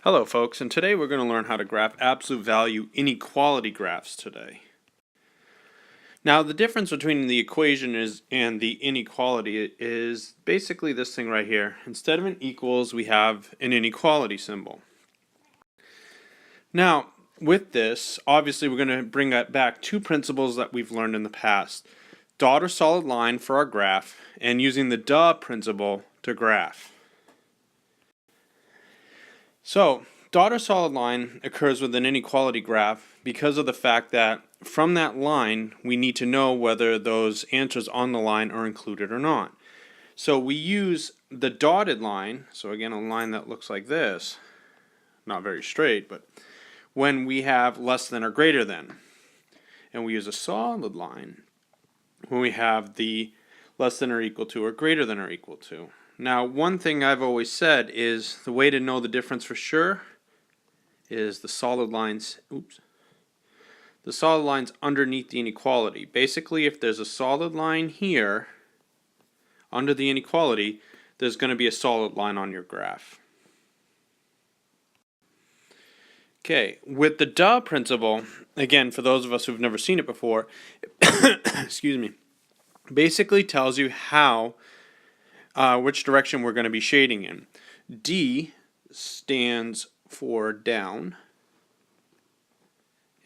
Hello folks, and today we're going to learn how to graph absolute value inequality graphs today. Now the difference between the equation and the inequality is basically this thing right here. Instead of an equals, we have an inequality symbol. Now with this, obviously we're going to bring back two principles that we've learned in the past. Dot or solid line for our graph, and using the duh principle to graph. So, dot or solid line occurs with an inequality graph because of the fact that from that line we need to know whether those answers on the line are included or not. So we use the dotted line, so again a line that looks like this, not very straight, but when we have less than or greater than. And we use a solid line when we have the less than or equal to or greater than or equal to. Now, one thing I've always said is the way to know the difference for sure is the solid lines, the solid lines underneath the inequality. Basically, if there's a solid line here under the inequality, there's going to be a solid line on your graph. Okay, with the duh principle, again, for those of us who've never seen it before, excuse me, basically tells you how which direction we're going to be shading in. D stands for down,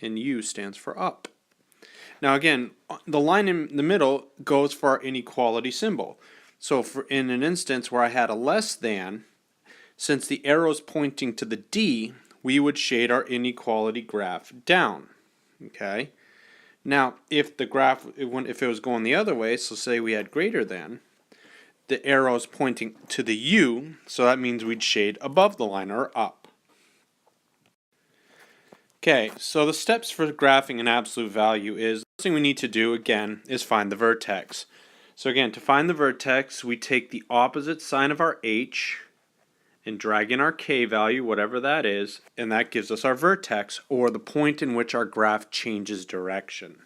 and U stands for up. Now again, the line in the middle goes for our inequality symbol. So in an instance where I had a less than, since the arrow is pointing to the D, we would shade our inequality graph down. Okay. Now if the graph, if it was going the other way, so say we had greater than, the arrow is pointing to the U, so that means we'd shade above the line or up. Okay, so the steps for graphing an absolute value is, the first thing we need to do again is find the vertex. So again, to find the vertex, we take the opposite sign of our H and drag in our K value, whatever that is, and that gives us our vertex, or the point in which our graph changes direction.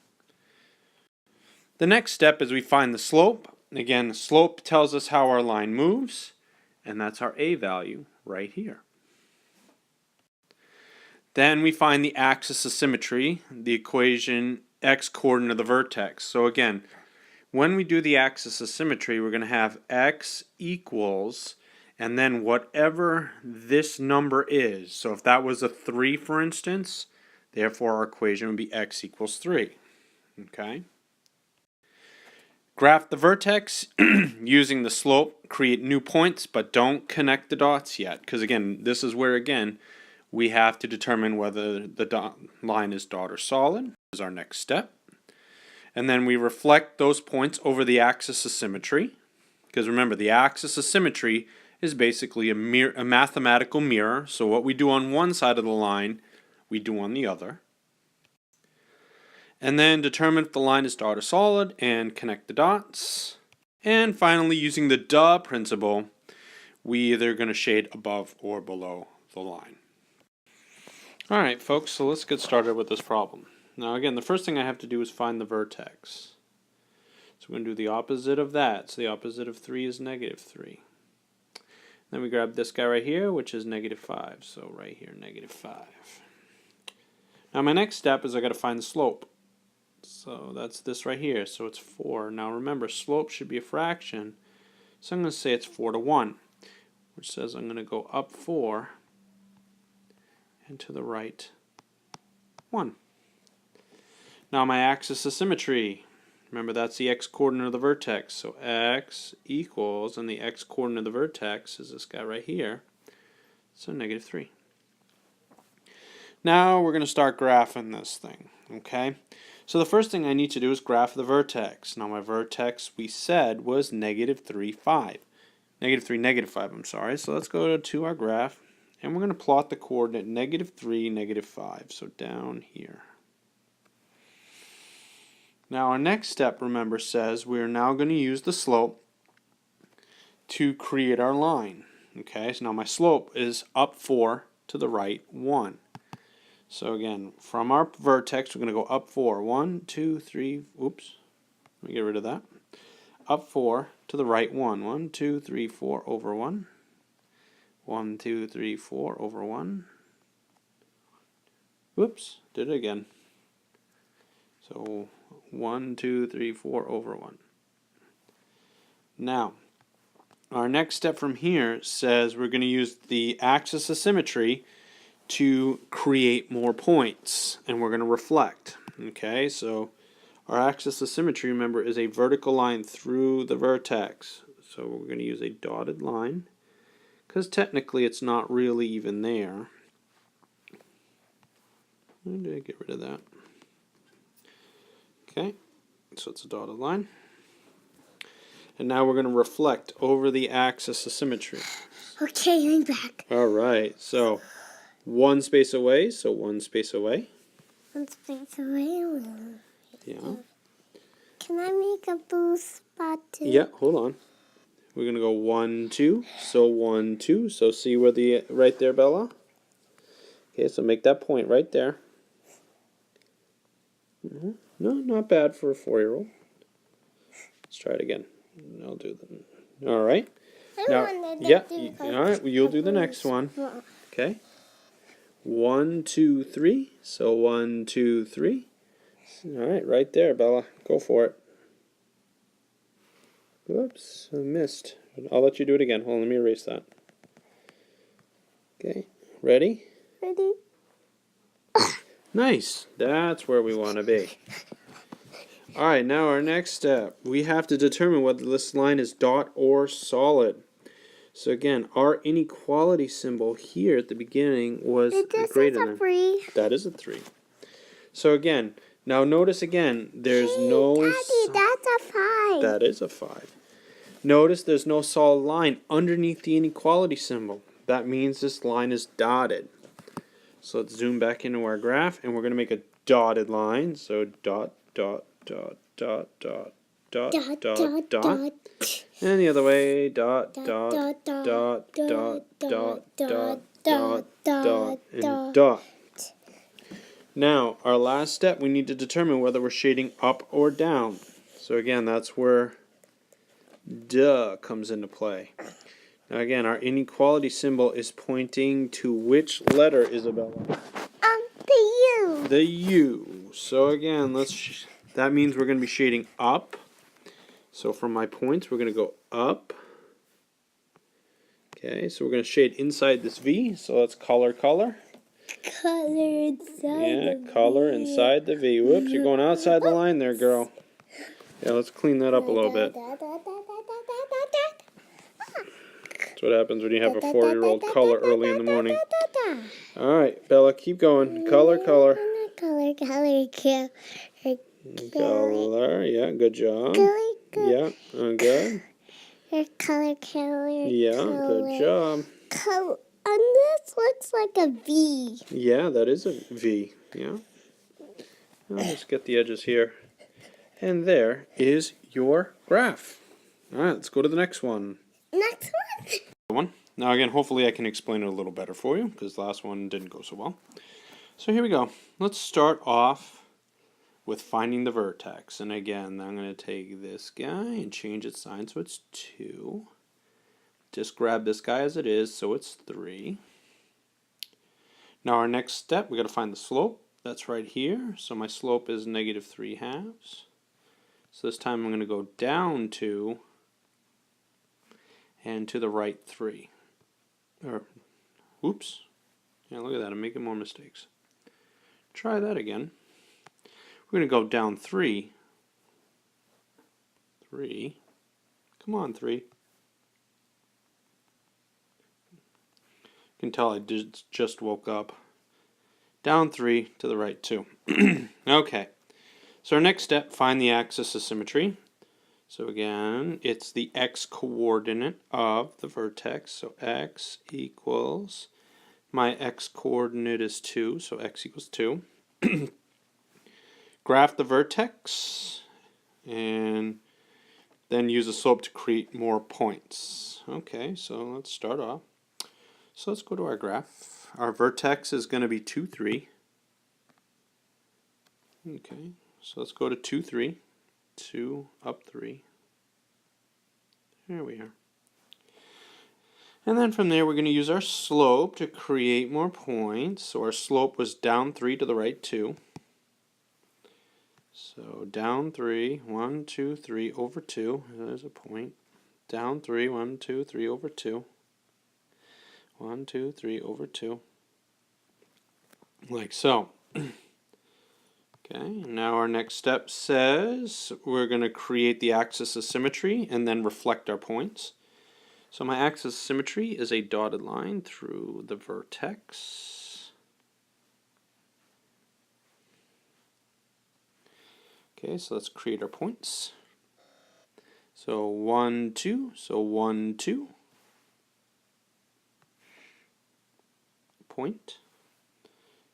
The next step is we find the slope. Again, the slope tells us how our line moves, and that's our A value right here. Then we find the axis of symmetry, the equation x coordinate of the vertex. So again, when we do the axis of symmetry, we're going to have x equals, and then whatever this number is. So if that was a 3, for instance, therefore our equation would be x equals 3. Okay? Graph the vertex using the slope, create new points, but don't connect the dots yet, because again, this is where again we have to determine whether the line is dot or solid. This is our next step. And then we reflect those points over the axis of symmetry, because remember, the axis of symmetry is basically a mathematical mirror, so what we do on one side of the line, we do on the other. And then determine if the line is dot or solid and connect the dots. And finally, using the duh principle, we either going to shade above or below the line. Alright folks, so let's get started with this problem. Now again, the first thing I have to do is find the vertex. So we're going to do the opposite of that. So the opposite of 3 is negative 3. Then we grab this guy right here, which is negative 5. So right here, negative 5. Now my next step is I got to find the slope. So that's this right here, so it's 4. Now remember, slope should be a fraction, so I'm going to say it's 4 to 1, which says I'm going to go up 4 and to the right 1. Now my axis of symmetry, remember that's the x coordinate of the vertex, so x equals, and the x coordinate of the vertex is this guy right here, so negative 3. Now we're going to start graphing this thing, okay? So the first thing I need to do is graph the vertex. Now my vertex, we said, was negative 3, 5. Negative 3, negative 5, I'm sorry. So let's go to our graph, and we're going to plot the coordinate negative 3, negative 5. So down here. Now our next step, remember, says we're now going to use the slope to create our line. Okay, so now my slope is up 4 to the right 1. So again, from our vertex, we're going to go up 4. 1, 2, 3, oops, let me get rid of that. Up 4 to the right 1. 1, 2, 3, 4 over 1. 1, 2, 3, 4 over 1. Whoops, did it again. So 1, 2, 3, 4 over 1. Now, our next step from here says we're going to use the axis of symmetry to create more points, and we're going to reflect. Okay, so our axis of symmetry, remember, is a vertical line through the vertex. So we're going to use a dotted line, because technically it's not really even there. I'm going to get rid of that. Okay, so it's a dotted line. And now we're going to reflect over the axis of symmetry. Okay, I'm back. All right, so one space away, so one space away. One space away. Yeah. Can I make a blue spot too? Yeah, hold on. We're going to go 1, 2, so 1, 2. So see where the, right there, Bella? Okay, so make that point right there. No, not bad for a 4-year-old. Let's try it again. I'll do the. All right. Now, yeah. All right. You'll do the next one. Okay. 1, 2, 3. So 1, 2, 3. All right, right there, Bella. Go for it. Whoops, I missed. I'll let you do it again. Hold on, let me erase that. Okay. Ready? Ready? Nice. That's where we want to be. Alright, now our next step. We have to determine whether this line is dot or solid. So again, our inequality symbol here at the beginning was greater than. 3. That is a 3. So again, now notice again, there's no. Daddy, that's a 5. That is a 5. Notice there's no solid line underneath the inequality symbol. That means this line is dotted. So let's zoom back into our graph, and we're going to make a dotted line. So dot, dot, dot, dot, dot, dot, dot, dot. And the other way, dot, dot, dot, dot, dot, dot, dot, and dot. Now, our last step, we need to determine whether we're shading up or down. So again, that's where duh comes into play. Now again, our inequality symbol is pointing to which letter, Isabella? The U. The U. So again, that means we're going to be shading up. So for my points, we're going to go up. Okay, so we're going to shade inside this V. So let's color. Color inside the V. Color inside the V. Whoops, you're going outside the line there, girl. Yeah, let's clean that up a little bit. That's what happens when you have a 4-year-old color early in the morning. Alright, Bella, keep going. Color. Color. Yeah, good job. Yeah, good. Color. Yeah, good job. And this looks like a V. Yeah, that is a V. Yeah. I'll just get the edges here. And there is your graph. Alright, let's go to the next one. Next one. Now again, hopefully I can explain it a little better for you, because the last one didn't go so well. So here we go. Let's start off with finding the vertex. And again, I'm going to take this guy and change its sign so it's 2. Just grab this guy as it is, so it's 3. Now our next step, we got to find the slope. That's right here. So my slope is -3/2. So this time I'm going to go down 2 and to the right 3. Or, oops. Yeah, look at that. I'm making more mistakes. Try that again. We're going to go down 3. 3. Come on, 3. You can tell I just woke up. Down 3 to the right 2. Okay. So our next step, find the axis of symmetry. So again, it's the x coordinate of the vertex. So x equals, my x coordinate is 2, so x equals 2. Graph the vertex, and then use a slope to create more points. Okay, so let's start off. So let's go to our graph. Our vertex is going to be 2, 3. Okay, so let's go to 2, 3. 2 up 3. There we are. And then from there, we're going to use our slope to create more points. So our slope was down 3 to the right 2. So down 3, 1, 2, 3 over 2. There's a point. Down 3, 1, 2, 3 over 2. 1, 2, 3 over 2. Like so. Okay, now our next step says we're going to create the axis of symmetry and then reflect our points. So my axis of symmetry is a dotted line through the vertex. Okay, so let's create our points. So 1, 2, so 1, 2. Point.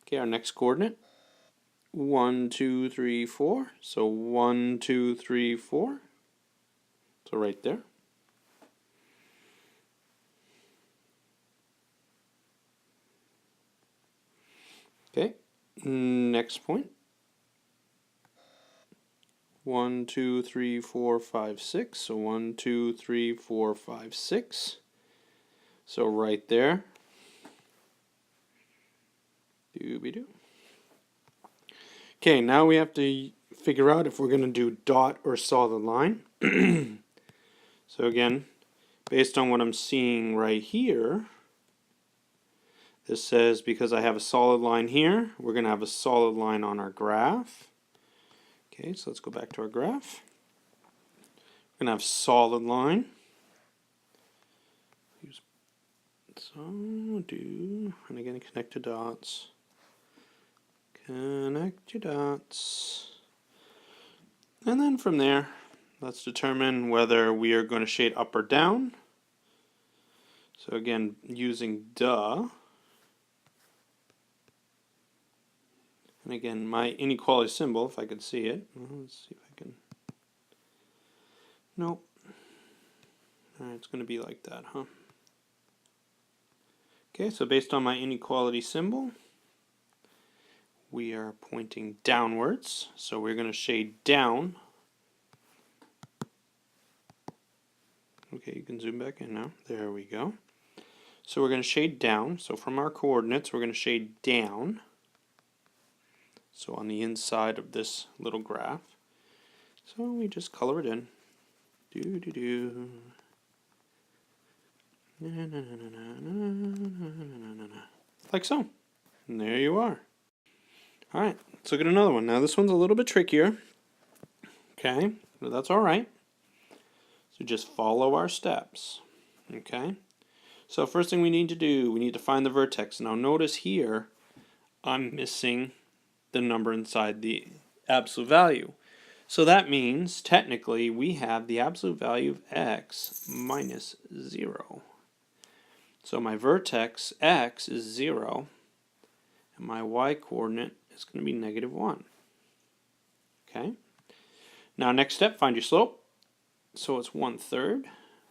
Okay, our next coordinate. 1, 2, 3, 4. So 1, 2, 3, 4. So right there. Okay, next point. 1, 2, 3, 4, 5, 6. So 1, 2, 3, 4, 5, 6. So right there. Dooby-doo. Okay, now we have to figure out if we're going to do dot or solid line. So again, based on what I'm seeing right here, this says because I have a solid line here, we're going to have a solid line on our graph. Okay, so let's go back to our graph. We're going to have solid line. And again, connect to dots. Connect your dots. And then from there, let's determine whether we are going to shade up or down. So again, using duh. And again, my inequality symbol, if I could see it. Let's see if I can. Nope. Alright, it's going to be like that, huh? Okay, so based on my inequality symbol, we are pointing downwards. So we're going to shade down. Okay, you can zoom back in now. There we go. So we're going to shade down. So from our coordinates, we're going to shade down. So on the inside of this little graph. So we just color it in. Do-do-do. Like so. And there you are. Alright, let's look at another one. Now this one's a little bit trickier. Okay, but that's alright. So just follow our steps. Okay, so first thing we need to do, we need to find the vertex. Now notice here, I'm missing the number inside the absolute value. So that means, technically, we have the absolute value of x minus 0. So my vertex x is 0, and my y-coordinate is going to be negative 1. Okay. Now next step, find your slope. So it's 1/3.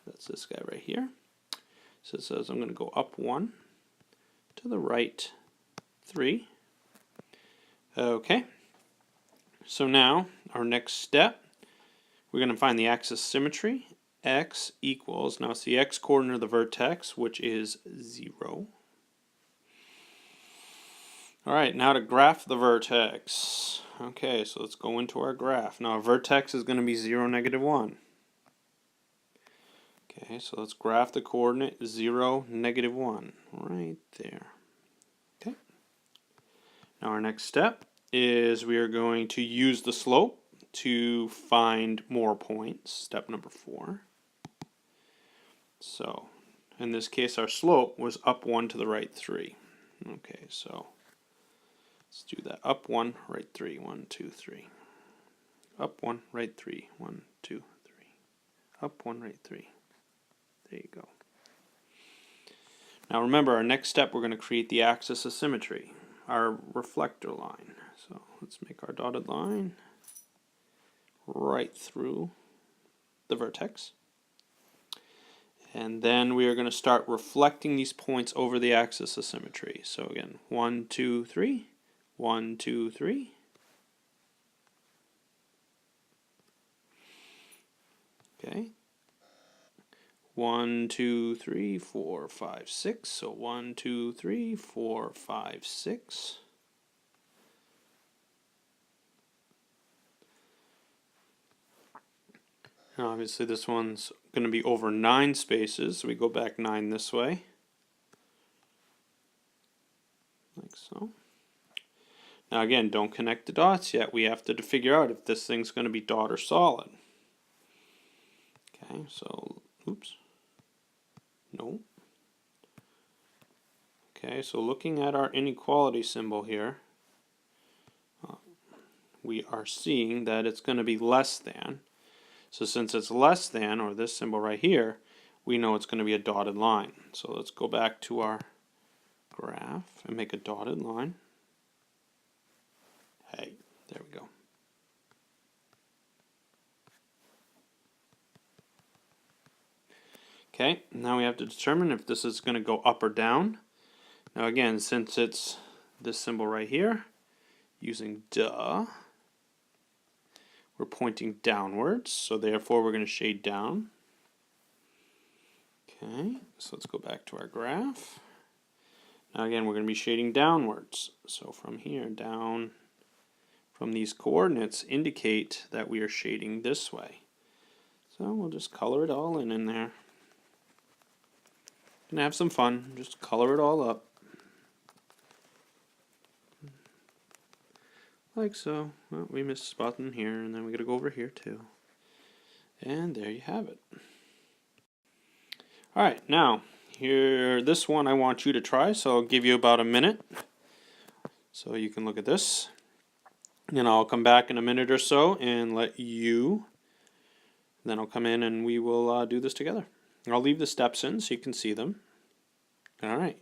That's this guy right here. So it says I'm going to go up 1, to the right 3. Okay. So now, our next step, we're going to find the axis of symmetry. X equals, now it's the x-coordinate of the vertex, which is 0. Alright, now to graph the vertex. Okay, so let's go into our graph. Now our vertex is going to be 0, negative 1. Okay, so let's graph the coordinate 0, negative 1. Right there. Okay. Now our next step is we are going to use the slope to find more points. Step number 4. So, in this case, our slope was up 1 to the right 3. Okay, so let's do that. Up 1, right 3. 1, 2, 3. Up 1, right 3. 1, 2, 3. Up 1, right 3. There you go. Now remember, our next step, we're going to create the axis of symmetry, our reflector line. So let's make our dotted line right through the vertex. And then we are going to start reflecting these points over the axis of symmetry. So again, 1, 2, 3, 1, 2, 3. Okay. 1, 2, 3, 4, 5, 6. So 1, 2, 3, 4, 5, 6. And obviously this one's going to be over 9 spaces, so we go back 9 this way. Like so. Now again, don't connect the dots yet. We have to figure out if this thing's going to be dot or solid. Okay, so, oops. No. Okay, so looking at our inequality symbol here, we are seeing that it's going to be less than. So since it's less than, or this symbol right here, we know it's going to be a dotted line. So let's go back to our graph and make a dotted line. Hey, there we go. Okay, now we have to determine if this is going to go up or down. Now again, since it's this symbol right here, using duh, we're pointing downwards, so therefore we're going to shade down. Okay, so let's go back to our graph. Now again, we're going to be shading downwards. So from here down, from these coordinates indicate that we are shading this way. So we'll just color it all in there. And have some fun, just color it all up. Like so. Well, we missed a spot in here, and then we got to go over here too. And there you have it. Alright, now, here, this one I want you to try, so I'll give you about a minute. So you can look at this. And I'll come back in a minute or so and let you, then I'll come in and we will do this together. I'll leave the steps in so you can see them. Alright.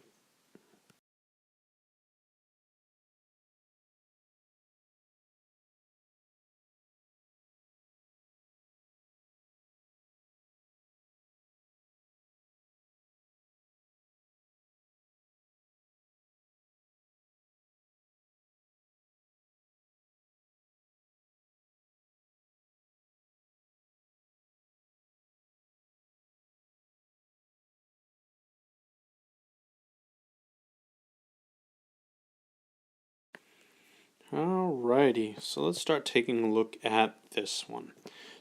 Alrighty, so let's start taking a look at this one.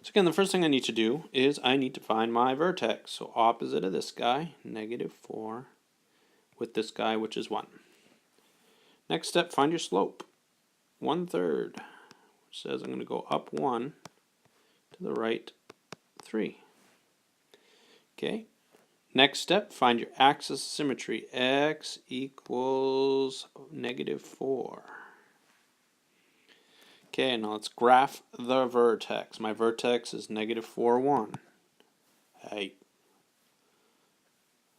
So again, the first thing I need to do is I need to find my vertex. So opposite of this guy, -4, with this guy, which is 1. Next step, find your slope. 1/3, which says I'm going to go up 1, to the right 3. Okay. Next step, find your axis of symmetry. X equals -4. Okay, now let's graph the vertex. My vertex is -4, 1. Hey.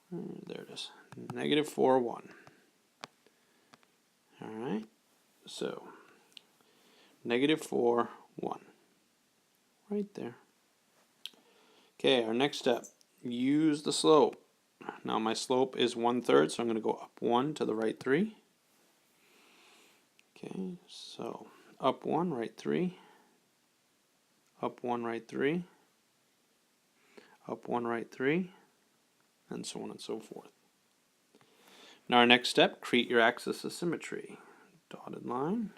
There it is. -4, 1. Alright. So, -4, 1. Right there. Okay, our next step. Use the slope. Now my slope is 1/3, so I'm going to go up 1 to the right 3. Okay, so up 1, right 3. Up 1, right 3. Up 1, right 3. And so on and so forth. Now our next step, create your axis of symmetry. Dotted line.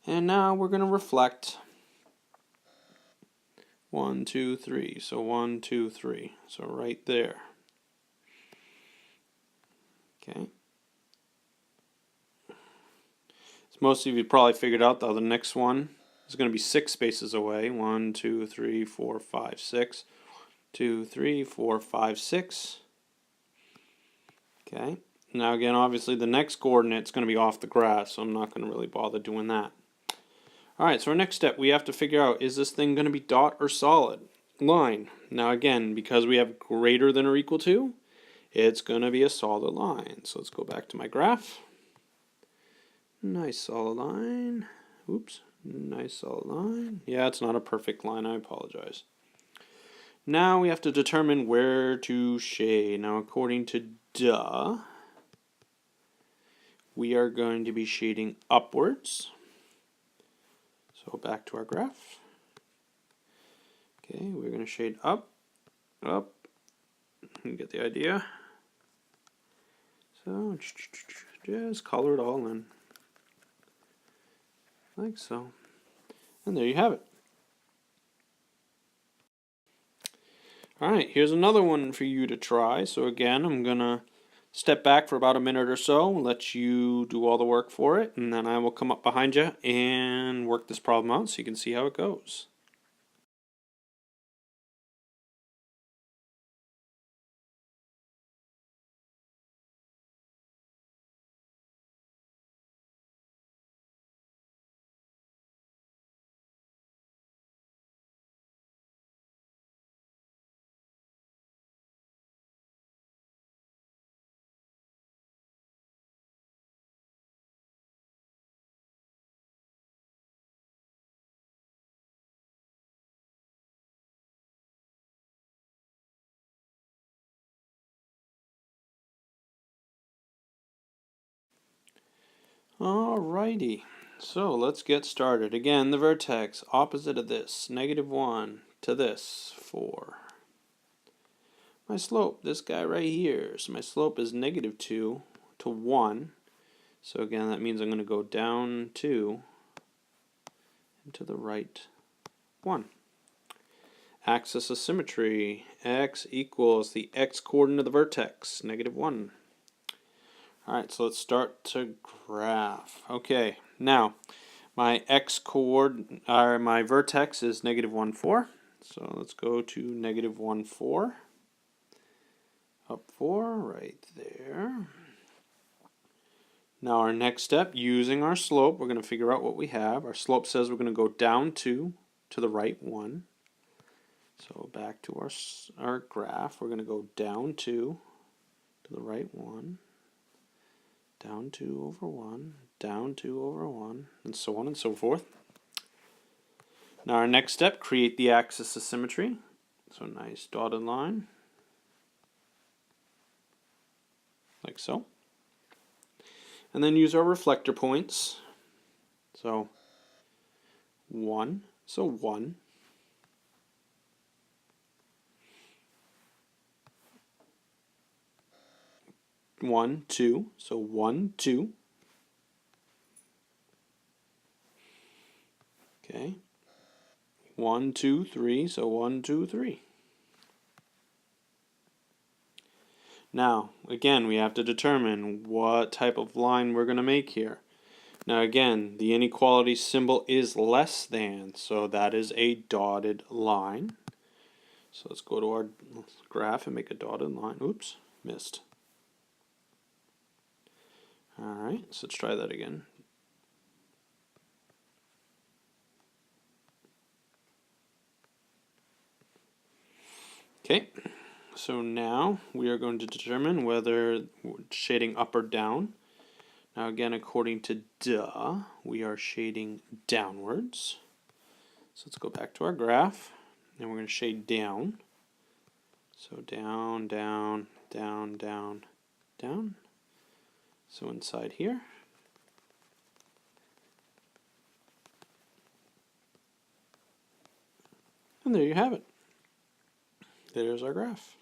And now we're going to reflect 1, 2, 3. So 1, 2, 3. So right there. Okay. As most of you probably figured out, though, the next one is going to be 6 spaces away. 1, 2, 3, 4, 5, 6. 2, 3, 4, 5, 6. Okay. Now again, obviously the next coordinate is going to be off the graph, so I'm not going to really bother doing that. Alright, so our next step, we have to figure out, is this thing going to be dot or solid line? Now again, because we have greater than or equal to, it's going to be a solid line. So let's go back to my graph. Nice solid line. Oops. Nice solid line. Yeah, it's not a perfect line. I apologize. Now we have to determine where to shade. Now according to duh, we are going to be shading upwards. So back to our graph. Okay, we're going to shade up, up. You get the idea? So, just color it all in. Like so. And there you have it. Alright, here's another one for you to try. So again, I'm going to step back for about a minute or so, let you do all the work for it, and then I will come up behind you and work this problem out so you can see how it goes. Alrighty, so let's get started. Again, the vertex, opposite of this, -1 to this, 4. My slope, this guy right here, so my slope is -2 to 1. So again, that means I'm going to go down 2 and to the right 1. Axis of symmetry, x equals the x coordinate of the vertex, -1. Alright, so let's start to graph. Okay, now my my vertex is -1, 4. So let's go to -1, 4. Up 4, right there. Now our next step, using our slope, we're going to figure out what we have. Our slope says we're going to go down 2 to the right 1. So back to our graph, we're going to go down 2 to the right 1. Down 2 over 1, down 2 over 1, and so on and so forth. Now our next step, create the axis of symmetry. So nice dotted line, like so. And then use our reflector points. So 1, so 1. 1, 2, so 1, 2. Okay. 1, 2, 3, so 1, 2, 3. Now, again, we have to determine what type of line we're going to make here. Now again, the inequality symbol is less than, so that is a dotted line. So let's go to our graph and make a dotted line. Oops, missed. Alright, so let's try that again. Okay, so now we are going to determine whether shading up or down. Now again, according to duh, we are shading downwards. So let's go back to our graph, and we're going to shade down. So down, down, down, down, down. So inside here. And there you have it. There's our graph.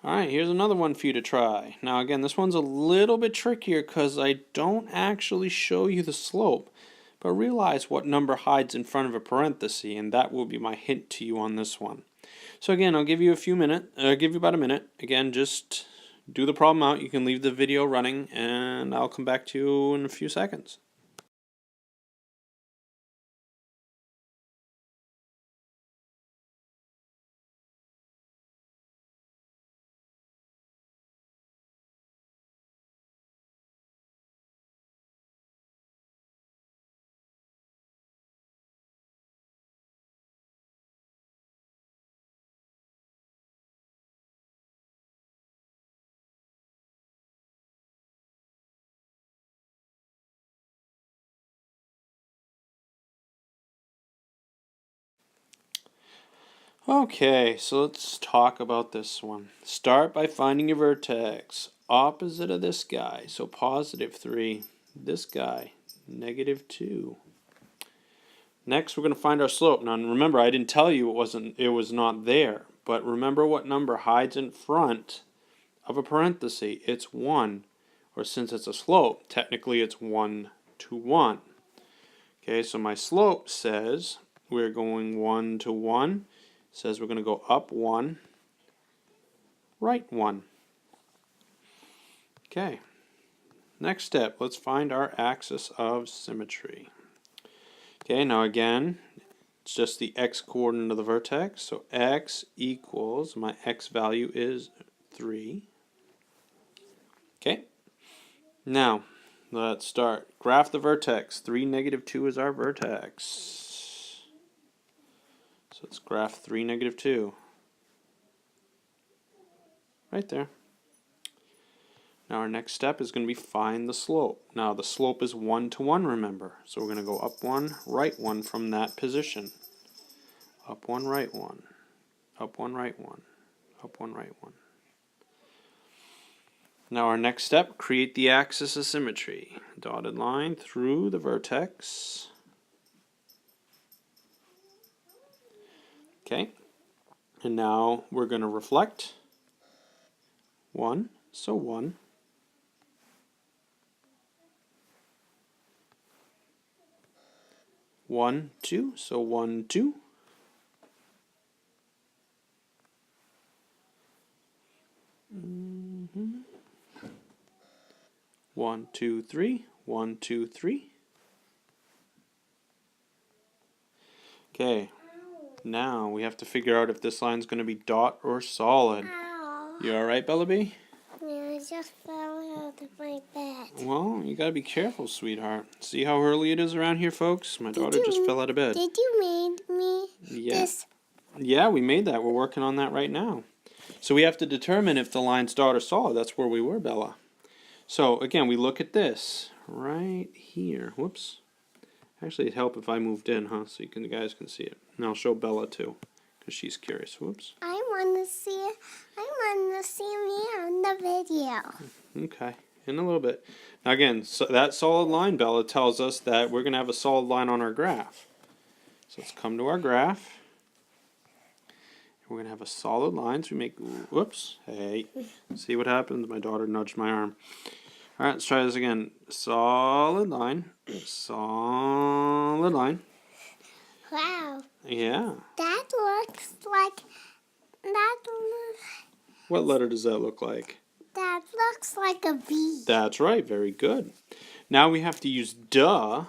Alright, here's another one for you to try. Now again, this one's a little bit trickier because I don't actually show you the slope. But realize what number hides in front of a parenthesis, and that will be my hint to you on this one. So again, I'll give you about a minute. Again, just do the problem out. You can leave the video running, and I'll come back to you in a few seconds. Okay, so let's talk about this one. Start by finding your vertex. Opposite of this guy, so +3. This guy, -2. Next, we're going to find our slope. Now, remember, I didn't tell you it was not there. But remember what number hides in front of a parenthesis. It's 1. Or since it's a slope, technically it's 1 to 1. Okay, so my slope says we're going 1 to 1. It says we're going to go up 1, right 1. Okay, next step, let's find our axis of symmetry. Okay, now again, it's just the x coordinate of the vertex. So x equals, my x value is 3. Okay, now let's start. Graph the vertex. 3, negative 2 is our vertex. So let's graph 3, negative 2. Right there. Now our next step is going to be find the slope. Now the slope is 1 to 1, remember. So we're going to go up 1, right 1 from that position. Up 1, right 1. Up 1, right 1. Up 1, right 1. Now our next step, create the axis of symmetry. Dotted line through the vertex. Okay. And now we're going to reflect. 1, so 1. 1, 2, so 1, 2. 1, 2, 3. 1, 2, 3. Okay. Now we have to figure out if this line's going to be dot or solid. Ow. You alright, Bella B? Yeah, I just fell out of my bed. Well, you gotta be careful, sweetheart. See how early it is around here, folks? My daughter just fell out of bed. Did you make me this? Yeah, we made that. We're working on that right now. So we have to determine if the line's dot or solid. That's where we were, Bella. So, again, we look at this right here. Whoops. Actually, it'd help if I moved in, huh? So you guys can see it. And I'll show Bella, too, because she's curious. Whoops. I want to see me on the video. Okay, in a little bit. Now again, so that solid line, Bella, tells us that we're going to have a solid line on our graph. So let's come to our graph. We're going to have a solid line. So we make, whoops, hey, see what happens? My daughter nudged my arm. All right, let's try this again. Solid line, solid line. Wow. Yeah. That looks like, What letter does that look like? that looks like a V. That's right, very good. Now we have to use duh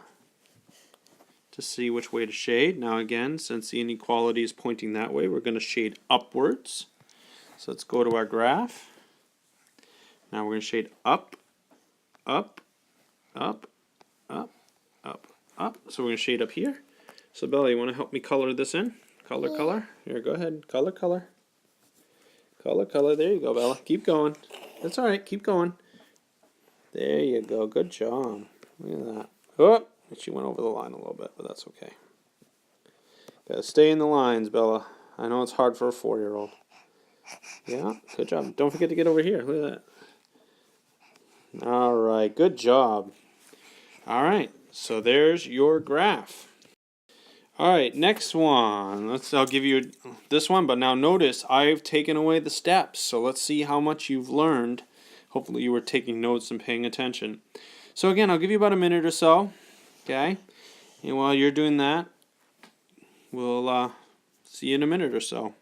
to see which way to shade. Now again, since the inequality is pointing that way, we're going to shade upwards. So let's go to our graph. Now we're going to shade up, up, up, up, up, up. So we're going to shade up here. So Bella, you want to help me color this in? Color, Yeah. color. Here, go ahead. Color, color. Color, color. There you go, Bella. Keep going. That's all right. Keep going. There you go. Good job. Look at that. Oh, she went over the line a little bit, but that's okay. Gotta stay in the lines, Bella. I know it's hard for a 4-year-old. Yeah, good job. Don't forget to get over here. Look at that. All right. Good job. All right. So there's your graph. All right, next one. I'll give you this one, but now notice I've taken away the steps. So let's see how much you've learned. Hopefully you were taking notes and paying attention. So again, I'll give you about a minute or so, okay? And while you're doing that, we'll see you in a minute or so.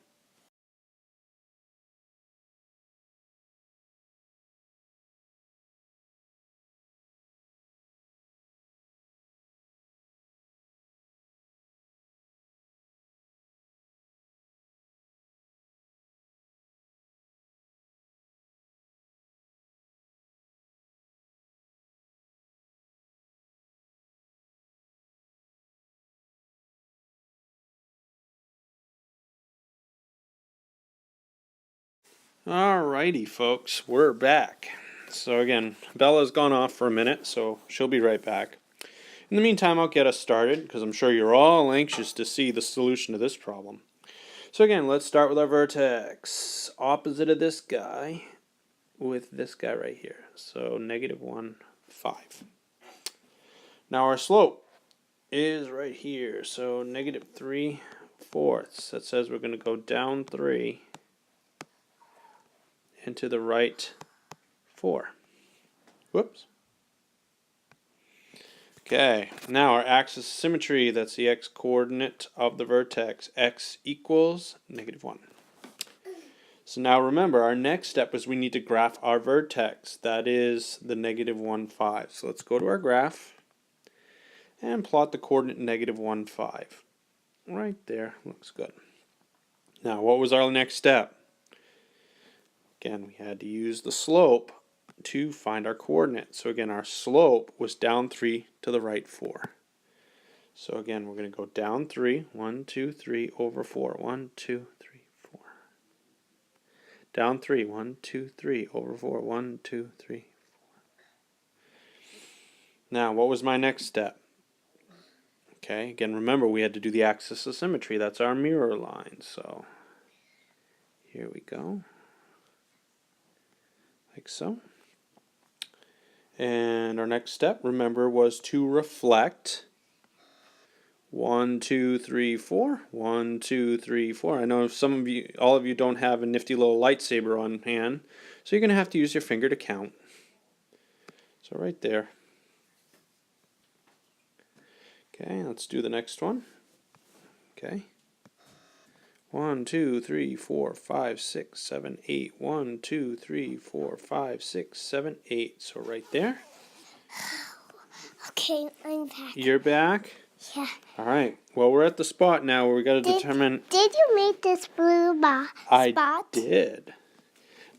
Alrighty, folks, we're back. So again, Bella's gone off for a minute, so she'll be right back. In the meantime, I'll get us started, because I'm sure you're all anxious to see the solution to this problem. So again, let's start with our vertex. Opposite of this guy with this guy right here. So -1, 5. Now our slope. is right here. So negative 3/4. That says we're going to go down 3 and to the right 4. Whoops. Okay, now our axis of symmetry, that's the x-coordinate of the vertex. X equals -1. So now remember, our next step is we need to graph our vertex. That is the -1, 5. So let's go to our graph and plot the coordinate -1, 5. Right there, looks good. Now, what was our next step? Again, we had to use the slope to find our coordinate. So again, our slope was down 3 to the right 4. So again, we're going to go down 3, 1, 2, 3, over 4, 1, 2, 3, 4. Down 3, 1, 2, 3, over 4, 1, 2, 3, 4. Now, what was my next step? Okay, again, remember we had to do the axis of symmetry. That's our mirror line. So here we go, like so. And our next step, remember, was to reflect 1, 2, 3, 4. 1, 2, 3, 4. I know some of you, all of you don't have a nifty little lightsaber on hand, so you're going to have to use your finger to count. So right there. Okay, let's do the next one. Okay. 1, 2, 3, 4, 5, 6, 7, 8. 1, 2, 3, 4, 5, 6, 7, 8. So right there. Okay, I'm back. You're back? Yeah. All right. Well, we're at the spot now where we got to determine. Did you make this blue spot? I did.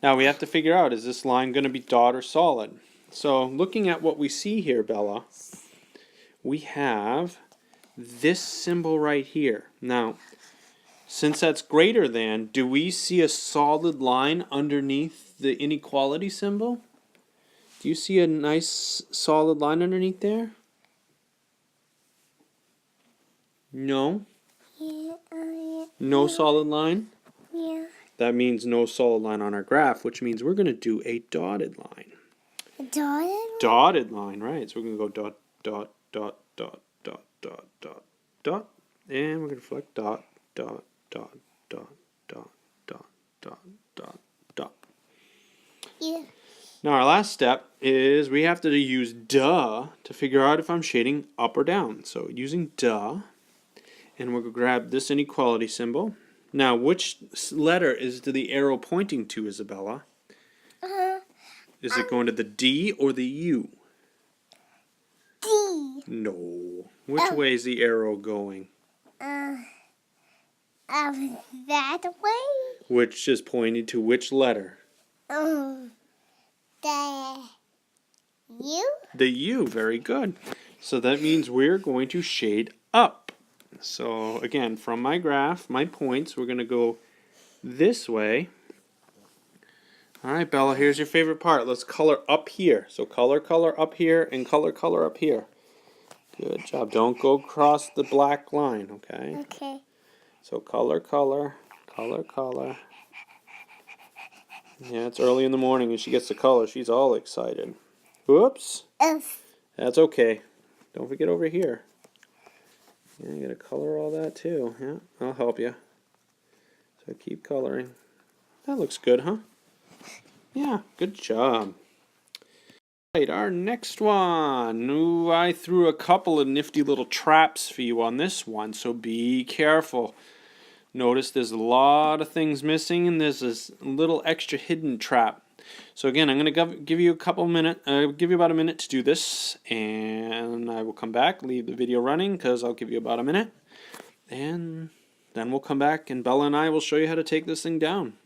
Now we have to figure out, is this line going to be dot or solid? So looking at what we see here, Bella, we have this symbol right here. Now, since that's greater than, do we see a solid line underneath the inequality symbol? Do you see a nice solid line underneath there? No? Yeah, No solid line? yeah. That means no solid line on our graph, which means we're going to do a dotted line. A dotted? Dotted line, right. So we're going to go dot, dot, dot, dot, dot, dot, dot, dot. And we're going to reflect dot, dot, dot, dot, dot, dot, dot, dot, dot. Yeah. Now our last step is we have to use duh to figure out if I'm shading up or down. So using duh, and we're going to grab this inequality symbol. Now, which letter is the arrow pointing to, Isabella? Is it going to the D or the U? D. No. Which way is the arrow going? That way? Which is pointing to which letter? The U? The U, very good. So that means we're going to shade up. So again, from my graph, my points, we're going to go this way. All right, Bella, here's your favorite part. Let's color up here. So color up here, and color up here. Good job. Don't go across the black line, okay? Okay. So color. Yeah, it's early in the morning and she gets to color. She's all excited. Whoops. That's okay. Don't forget over here. Yeah, you gotta color all that too. Yeah, I'll help you. So keep coloring. That looks good, huh? Yeah, good job. Right, our next one. Ooh, I threw a couple of nifty little traps for you on this one, so be careful. Notice there's a lot of things missing, and there's this little extra hidden trap. So again, I'm going to give you a couple minutes, give you about a minute to do this, and I will come back, leave the video running, because I'll give you about a minute, and then we'll come back, and Bella and I will show you how to take this thing down.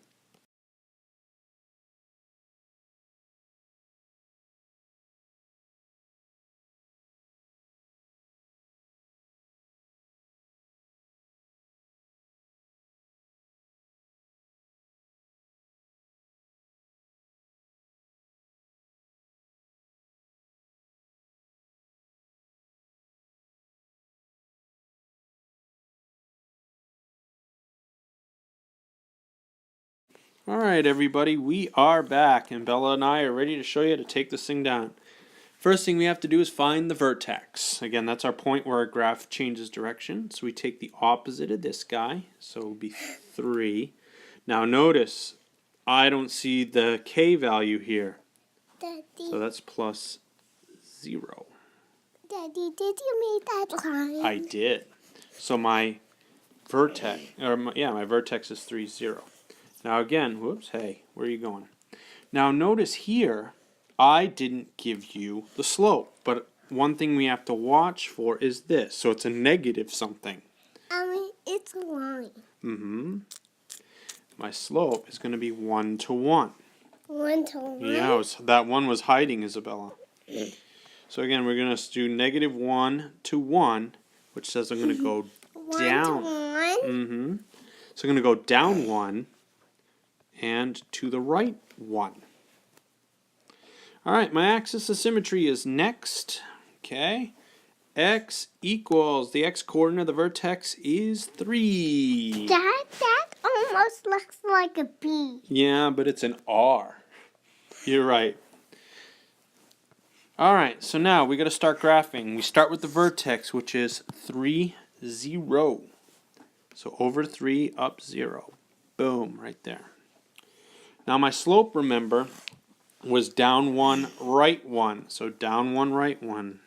Alright everybody, we are back, and Bella and I are ready to show you how to take this thing down. First thing we have to do is find the vertex. Again, that's our point where our graph changes direction. So we take the opposite of this guy. So it will be 3. Now notice, I don't see the k value here. Daddy, So that's plus 0. Daddy, did you make that line? I did. So my vertex, my vertex is 3, 0. Now again, whoops, hey, where are you going? Now notice here, I didn't give you the slope, but one thing we have to watch for is this. So it's a negative something. It's a line. My slope is going to be 1 to 1. 1 to 1? Yeah, that 1 was hiding, Isabella. So again, we're going to do negative 1 to 1, which says I'm going to go down. 1 to 1? So I'm going to go down 1 and to the right 1. All right, my axis of symmetry is next. Okay. X equals, the x coordinate of the vertex is 3. That almost looks like a B. Yeah, but it's an R. You're right. All right, so now we got to start graphing. We start with the vertex, which is 3, 0. So over 3, up 0. Boom, right there. Now my slope, remember, was down 1, right 1. So down 1, right 1.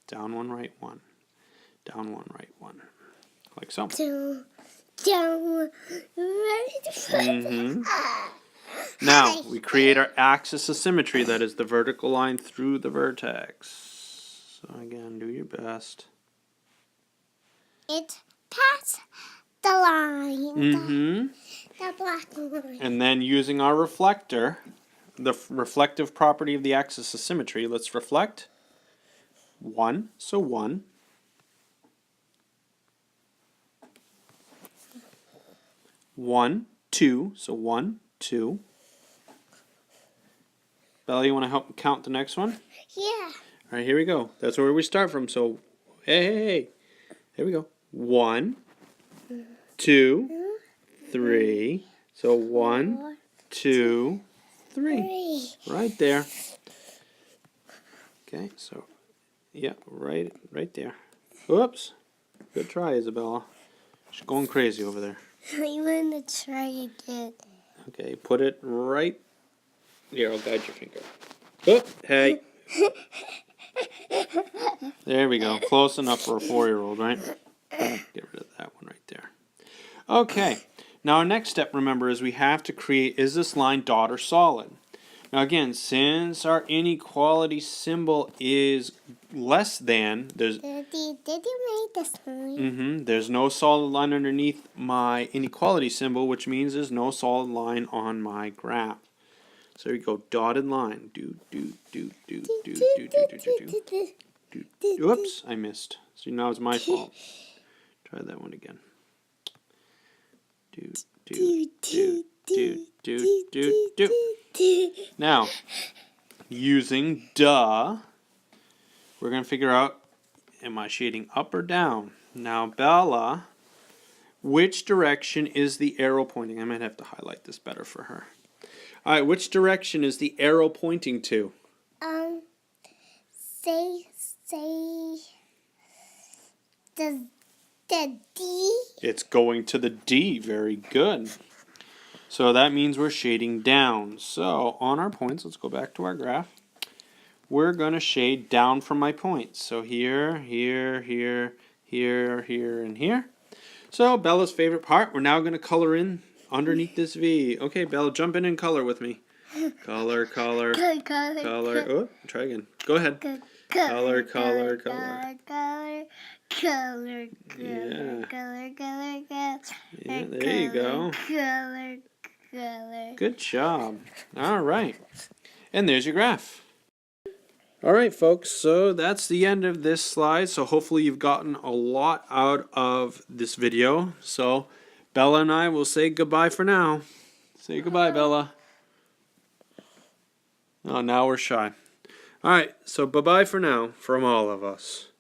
Down 1, right 1. Down 1, right 1. Like so. Down, right. Now, we create our axis of symmetry, that is the vertical line through the vertex. So again, do your best. It passed the line. The black line. And then using our reflector, the reflective property of the axis of symmetry, let's reflect. 1, so 1. 1, 2, so 1, 2. Bella, you want to help count the next one? Yeah. All right, here we go. That's where we start from. So, hey. Here we go. 1, 2, 3. So 1, 2, 3. Right there. Okay, so, yeah, right there. Whoops. Good try, Isabella. She's going crazy over there. I want to try again. Okay, put it right here. I'll guide your finger. Oh, hey. There we go. Close enough for a 4-year-old, right? Get rid of that one right there. Okay. Now our next step, remember, is we have to create, is this line dot or solid? Now again, since our inequality symbol is less than, there's Daddy, did you make this line? there's no solid line underneath my inequality symbol, which means there's no solid line on my graph. So here we go, dotted line. Whoops, I missed. So now it's my fault. Try that one again. Now, using duh, we're going to figure out, am I shading up or down? Now, Bella, which direction is the arrow pointing? I might have to highlight this better for her. All right, which direction is the arrow pointing to? Say the D. It's going to the D. Very good. So that means we're shading down. So on our points, let's go back to our graph. We're going to shade down from my points. So here, here, here, here, here, and here. So Bella's favorite part, we're now going to color in underneath this V. Okay, Bella, jump in and color with me. Color. Oh, try again. Go ahead. Color. Yeah, there you go. Good job. All right. And there's your graph. All right, folks, so that's the end of this slide. So hopefully you've gotten a lot out of this video. So Bella and I will say goodbye for now. Say goodbye, Bella. Oh, now we're shy. All right, so bye-bye for now from all of us.